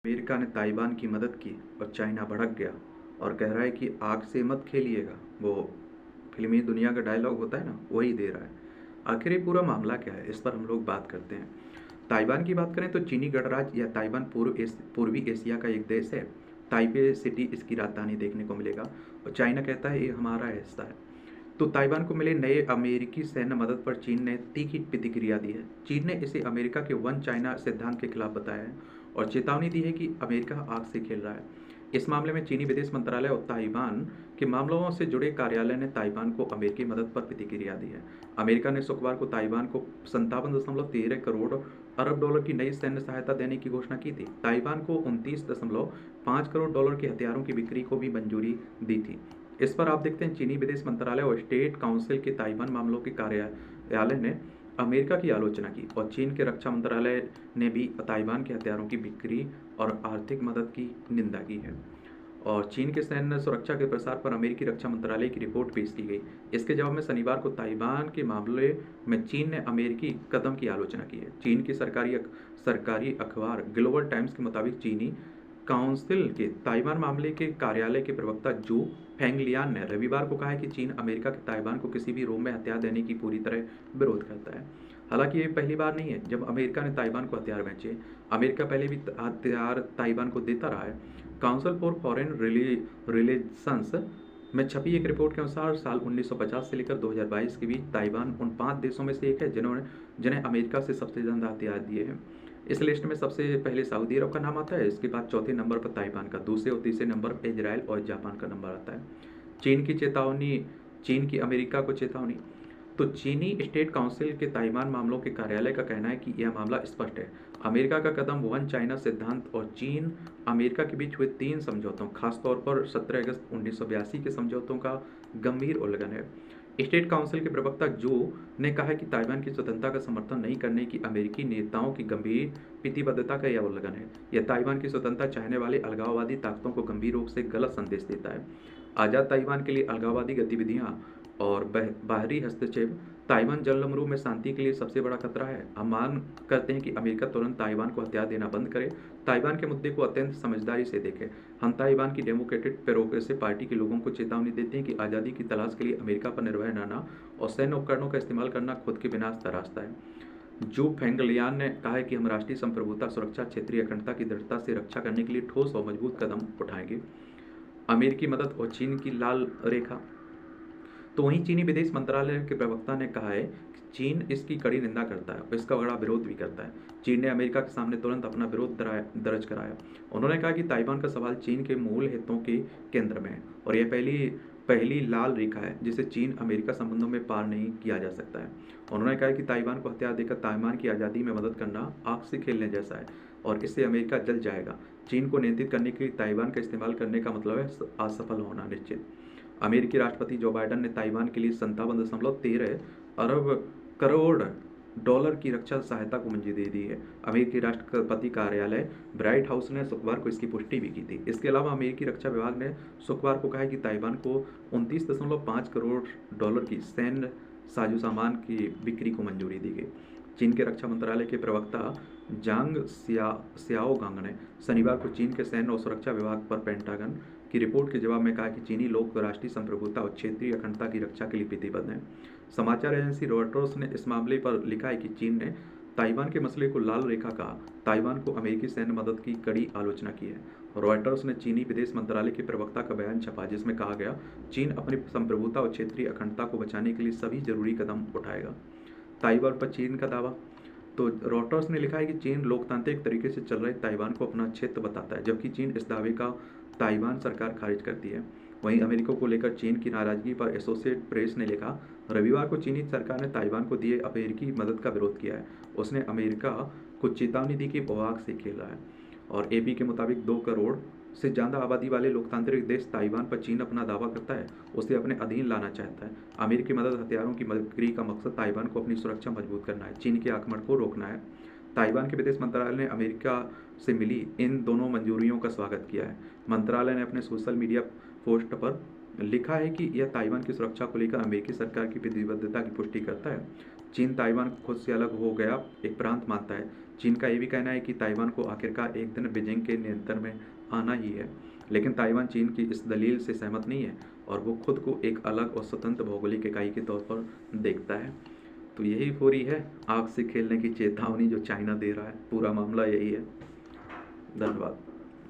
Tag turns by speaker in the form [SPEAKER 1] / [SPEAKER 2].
[SPEAKER 1] America ने Taiwan की मदद की और चाइना भड़क गया और कह रहा है कि आग से मत खेलिएगा। वो फिल्मी दुनिया का डायलॉग होता है ना, वही दे रहा है। आखिर ये पूरा मामला क्या है, इस पर हम लोग बात करते हैं। ताइवान की बात करें तो चीनी गणराज्य या ताइवान पूर्वी एशिया का एक देश है। ताइपे सिटी इसकी राजधानी देखने को मिलेगा और चाइना कहता है ये हमारा हिस्सा है। तो ताइवान को मिले नए अमेरिकी सैन्य मदद पर चीन ने तीखी प्रतिक्रिया दी है। चीन ने इसे अमेरिका के वन चाइना सिद्धांत के खिलाफ बताया है और चेतावनी दी है कि अमेरिका आग से खेल रहा है। इस मामले में चीनी विदेश मंत्रालय और ताइवान के मामलों से जुड़े कार्यालय ने ताइवान को अमेरिकी मदद पर प्रतिक्रिया दी है। अमेरिका ने शुक्रवार को ताइवान को 57.13 करोड़ अरब डॉलर की नई सैन्य सहायता देने की घोषणा की थी। ताइवान को 29.5 करोड़ डॉलर के हथियारों की बिक्री को भी मंजूरी दी थी। इस पर आप देखते हैं चीनी विदेश मंत्रालय और स्टेट काउंसिल के ताइवान मामलों के कार्यालय ने अमेरिका की आलोचना की और चीन के रक्षा मंत्रालय ने भी ताइवान के हथियारों की बिक्री और आर्थिक मदद की निंदा की है। और चीन के सैन्य सुरक्षा के प्रसार पर अमेरिकी रक्षा मंत्रालय की रिपोर्ट पेश की गई। इसके जवाब में शनिवार को ताइवान के मामले में चीन ने अमेरिकी कदम की आलोचना की है। चीन की सरकारी अखबार ग्लोबल टाइम्स के मुताबिक चीनी काउंसिल के ताइवान मामले के कार्यालय के प्रवक्ता जू फेंगलियान ने रविवार को कहा है कि चीन अमेरिका के ताइवान को किसी भी रूप में हथियार देने की पूरी तरह विरोध करता है। हालांकि ये पहली बार नहीं है जब अमेरिका ने ताइवान को हथियार बेचे। अमेरिका पहले भी हथियार ताइवान को देता रहा है। काउंसिल फॉर फॉरेन रिलेशंस में छपी एक रिपोर्ट के अनुसार साल 1950 से लेकर 2022 के बीच ताइवान उन 5 देशों में से एक है जिन्हें अमेरिका से सबसे ज़्यादा हथियार दिए हैं। इस लिस्ट में सबसे पहले सऊदी अरब का नाम आता है, इसके बाद चौथे नंबर पर ताइवान का, दूसरे और तीसरे नंबर पर इजराइल और जापान का नंबर आता है। चीन की अमेरिका को चेतावनी। तो चीनी स्टेट काउंसिल के ताइवान मामलों के कार्यालय का कहना है कि यह मामला स्पष्ट है। अमेरिका का कदम वन चाइना सिद्धांत और चीन अमेरिका के बीच हुए 3 समझौतों, खासतौर पर 17 अगस्त 1982 के समझौतों का गंभीर उल्लंघन है। स्टेट काउंसिल के प्रवक्ता जो ने कहा कि ताइवान की स्वतंत्रता का समर्थन नहीं करने की अमेरिकी नेताओं की गंभीर प्रतिबद्धता का यह उल्लंघन है। यह ताइवान की स्वतंत्रता चाहने वाले अलगाववादी ताकतों को गंभीर रूप से गलत संदेश देता है। आज़ाद ताइवान के लिए अलगाववादी गतिविधियां और बाहरी हस्तक्षेप ताइवान जलमरू में शांति के लिए सबसे बड़ा खतरा है। हम मांग करते हैं कि अमेरिका तुरंत ताइवान को हथियार देना बंद करे, ताइवान के मुद्दे को अत्यंत समझदारी से देखे। हम ताइवान की डेमोक्रेटिक प्रोग्रेसिव पार्टी के लोगों को चेतावनी देते हैं कि आज़ादी की तलाश के लिए अमेरिका पर निर्भर रहना और सैन्य उपकरणों का इस्तेमाल करना खुद के विनाश का रास्ता है। जू फेंगलियान ने कहा है कि हम राष्ट्रीय संप्रभुता, सुरक्षा, क्षेत्रीय अखंडता की दृढ़ता से रक्षा करने के लिए ठोस और मजबूत कदम उठाएंगे। अमेरिकी मदद और चीन की लाल रेखा। तो वहीं चीनी विदेश मंत्रालय के प्रवक्ता ने कहा है कि चीन इसकी कड़ी निंदा करता है और इसका बड़ा विरोध भी करता है। चीन ने अमेरिका के सामने तुरंत अपना विरोध दर्ज कराया। उन्होंने कहा कि ताइवान का सवाल चीन के मूल हितों के केंद्र में है और यह पहली लाल रेखा है जिसे चीन अमेरिका संबंधों में पार नहीं किया जा सकता है। उन्होंने कहा कि ताइवान को हथियार देकर ताइवान की आज़ादी में मदद करना आग से खेलने जैसा है और इससे अमेरिका जल जाएगा। चीन को नियंत्रित करने के लिए ताइवान का इस्तेमाल करने का मतलब है असफल होना निश्चित। अमेरिकी राष्ट्रपति जो बाइडन ने ताइवान के लिए 57.13 अरब करोड़ डॉलर की रक्षा सहायता को मंजूरी दी है। अमेरिकी राष्ट्रपति कार्यालय व्हाइट हाउस ने शुक्रवार को इसकी पुष्टि भी की थी। इसके अलावा अमेरिकी रक्षा विभाग ने शुक्रवार को कहा कि ताइवान को 29.5 करोड़ डॉलर की सैन्य साजो सामान की बिक्री को मंजूरी दी गई। चीन के रक्षा मंत्रालय के प्रवक्ता जांग सियाओगांग ने शनिवार को चीन के सैन्य और सुरक्षा विभाग पर पेंटागन की रिपोर्ट के जवाब में कहा कि चीनी लोग राष्ट्रीय संप्रभुता और क्षेत्रीय अखंडता की रक्षा के लिए प्रतिबद्ध हैं। समाचार एजेंसी रॉयटर्स ने इस मामले पर लिखा है कि चीन ने ताइवान के मसले को लाल रेखा कहा, ताइवान को अमेरिकी सैन्य मदद की कड़ी आलोचना की है। रॉयटर्स ने चीनी विदेश मंत्रालय के प्रवक्ता का बयान छपा जिसमें कहा गया चीन अपनी संप्रभुता और क्षेत्रीय अखंडता को बचाने के लिए सभी जरूरी कदम उठाएगा। ताइवान पर चीन का दावा। तो रॉयटर्स ने लिखा है कि चीन लोकतांत्रिक तरीके से चल रहे ताइवान को अपना क्षेत्र बताता है, जबकि चीन इस दावे का ताइवान सरकार खारिज करती है। वहीं अमेरिका को लेकर चीन की नाराजगी पर एसोसिएट प्रेस ने लिखा, रविवार को चीनी सरकार ने ताइवान को दिए अमेरिकी मदद का विरोध किया है। उसने अमेरिका को चेतावनी दी कि वो आग से खेल रहा है। और एपी के मुताबिक 2 करोड़ से ज़्यादा आबादी वाले लोकतांत्रिक देश ताइवान पर चीन अपना दावा करता है, उसे अपने अधीन लाना चाहता है। अमेरिकी मदद हथियारों की बिक्री का मकसद ताइवान को अपनी सुरक्षा मजबूत करना है, चीन के आक्रमण को रोकना है। ताइवान के विदेश मंत्रालय ने अमेरिका से मिली इन दोनों मंजूरियों का स्वागत किया है। मंत्रालय ने अपने सोशल मीडिया पोस्ट पर लिखा है कि यह ताइवान की सुरक्षा को लेकर अमेरिकी सरकार की प्रतिबद्धता की पुष्टि करता है। चीन ताइवान को खुद से अलग हो गया एक प्रांत मानता है। चीन का ये भी कहना है कि ताइवान को आखिरकार एक दिन बीजिंग के नियंत्रण में आना ही है, लेकिन ताइवान चीन की इस दलील से सहमत नहीं है और वो खुद को एक अलग और स्वतंत्र भौगोलिक इकाई के तौर पर देखता है। तो यही पूरी है आग से खेलने की चेतावनी जो चाइना दे रहा है, पूरा मामला यही है। धन्यवाद।